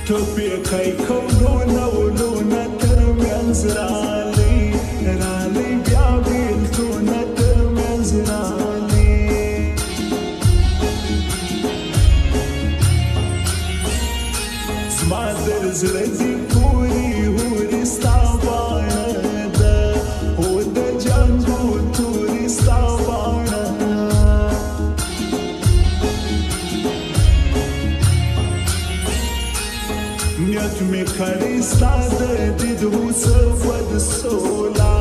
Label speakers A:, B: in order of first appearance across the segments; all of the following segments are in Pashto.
A: توپیکی کولونه ولونه ترمنځ رالی رالی بیا بیلتونه ترمنځ رالی زما در زړه دې پورې هورې ستا باڼه ده هو د جنګو تورې ستا باڼه نیت مې کړی ستا د دید وسفد سولا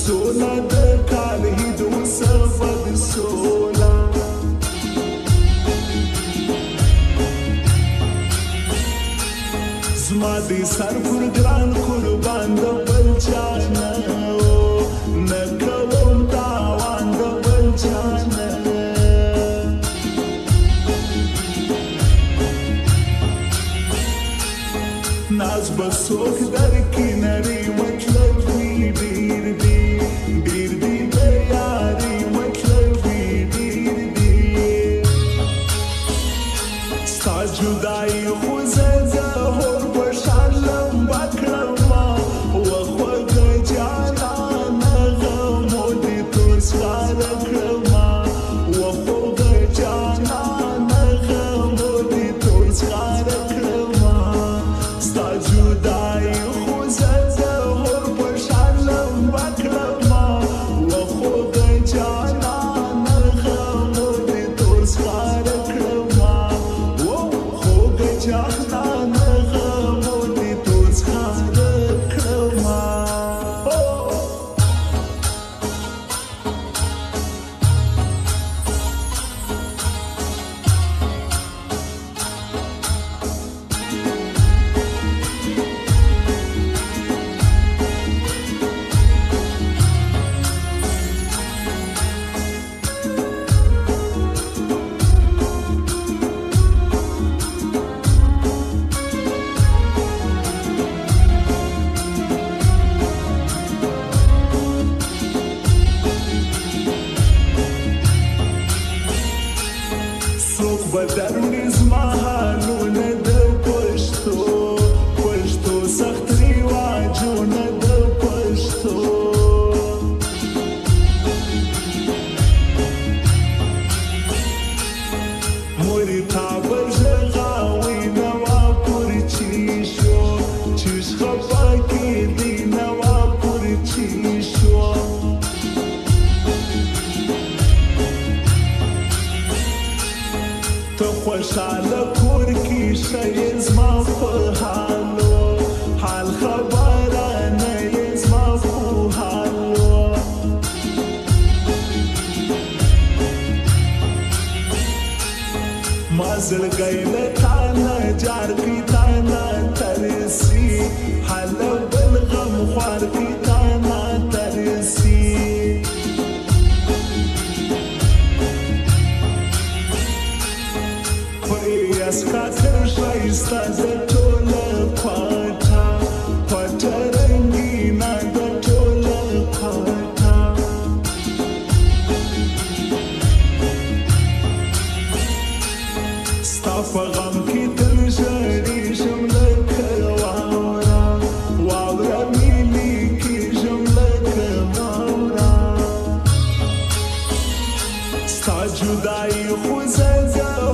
A: سولا د کال هید وسفد سولا زما دې سر پر ګران قربان د بل چا نه نه کوم تاوان د بل چا نه ناز بسوک در کناری مطلب وی دیر دی دیر دی بیاری مطلب وی دیر دی ستا جدائی خوزده هر بشان لمبا کرما و خوگ جانا نغمو دی ترس خار کرما و خوگ جانا نغمو دی ترس خار کرما ستا جدائی خوزده هر بشان لمبا کرما و خوگ جانا نغمو دی ترس خار کرما و خوگ جانا نغمو دی ترس خار کرما څوک به دروړي زما حالونه د پښتو پښتو سخت رواجونه د پښتو مورې تا برژغاوي نوا پورچی شو چیش خفا کېدی نوا پورچی شو ته خوشاله کور کې شې زما په حالو حال خبره نه یې زما په حالو ما زړګی له تا نه جار کړي تا نه ترسي حال بل غم خوار کړي تا نه ترسي اسکا تر شایسته د ټوله پاټه پاټه رنګینه د ټوله پاټه ستا په غم کې تل ژړېږم لکه واوره واوره مې لیکېږم لکه واوره ستا جدایي خو زه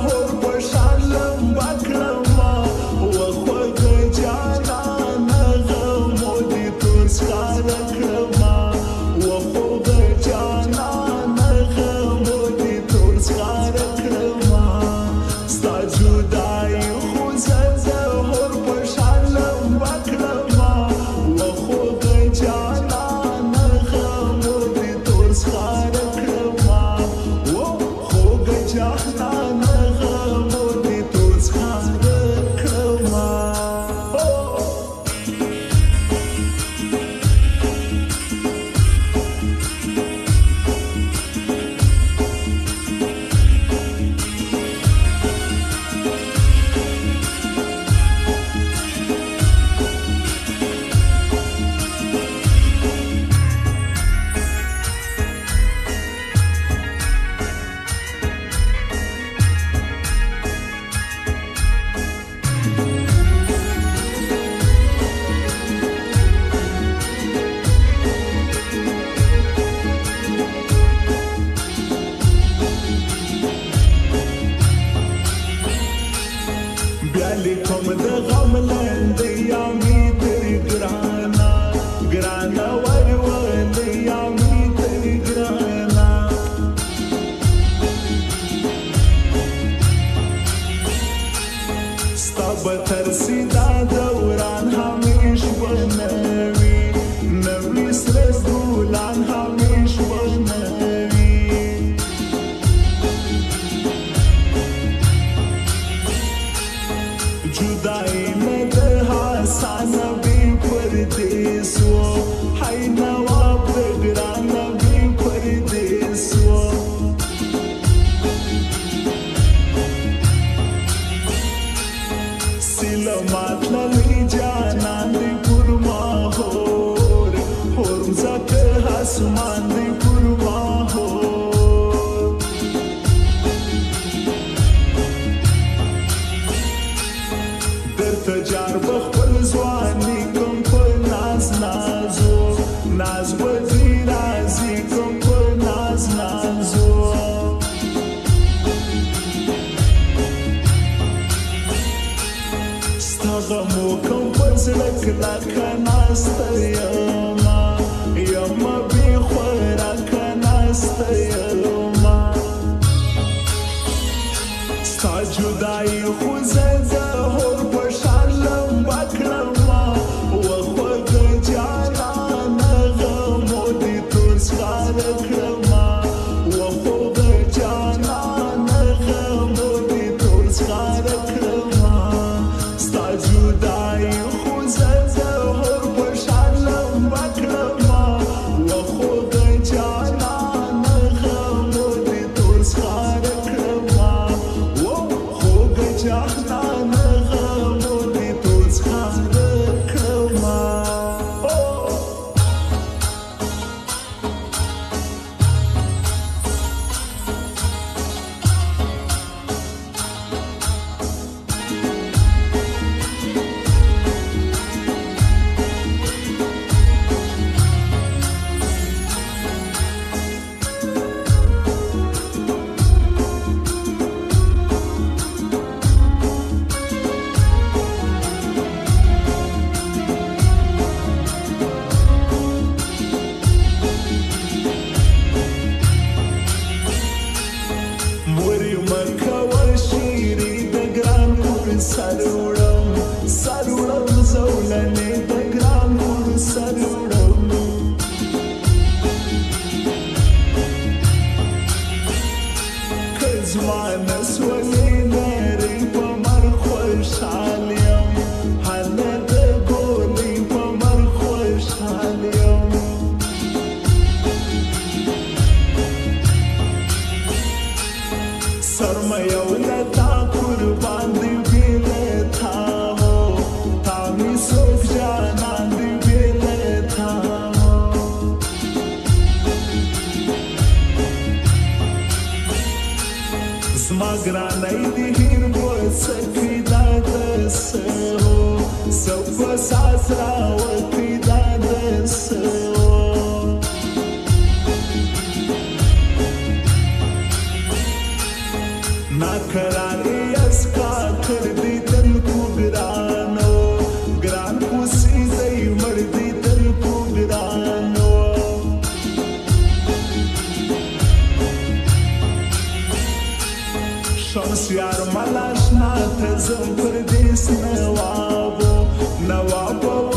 A: هر بشان لمبا کرما و خوگ جانا نغمو دی ترس خار کرما و خوگ جانا نغمو دی ترس خار کرما ستا جدائی خوزده هر بشان لمبا کرما و خوگ جانا نغمو دی ترس خار کرما و خوگ جانا نغمو دی ترس خار کرما لیکم د غم لاندې یا مې تر ګرانه ګرانه ورولې یا مې تر ګرانه ستا به ترسي دا دوران همیش به نوي نوي سره ګلان همیش به نوي جدائی نه د حسانه بې پردیس و هی نواب د ګرانه بې پردیس و سیله ماتللی جانان دی پر ماحور هرمزه اسمان دی پر ماحور درته جار به خپل ځواني کوم په ناز نازو ناز به ځي راځي کوم په ناز نازو ستا غمو کوم په زړه کلکه ناسته یمه یمه بې خوراکه ناسته یمه ستا جدایي خو زه د هور په شان لمبه کړمه وخوږه جانانه غمو دې تور سخاره کړمه وخوږه جانانه غمو دې تور سخاره کړمه ستا جدایي خو زه د هور په شان لمبه کړمه وخوږه جانانه غمو دې تور سخاره کړمه وخوږه جانانه غمو دې تور سخاره کړمه مورې مکوه شیرې د ګران پر سر وړم سر وړم زولنې د ګران پر سر وړم که زما نسولې نرۍ په مر خوشحال یم هله د ګولۍ په مر خوشحال یم سرمایه ولتا قربان دی بیلتا ہو تامی سوک جانان دی بیلتا ہو زما گرانای دی هیر بسکی دا دس ہو سب بساس راوتی دا دس ہو ناکراری از کا کر دی دل کو گرانو گران پوسی دی مر دی دل کو گرانو شمس یار ملاش نا تزم پردیس نوابو نوابو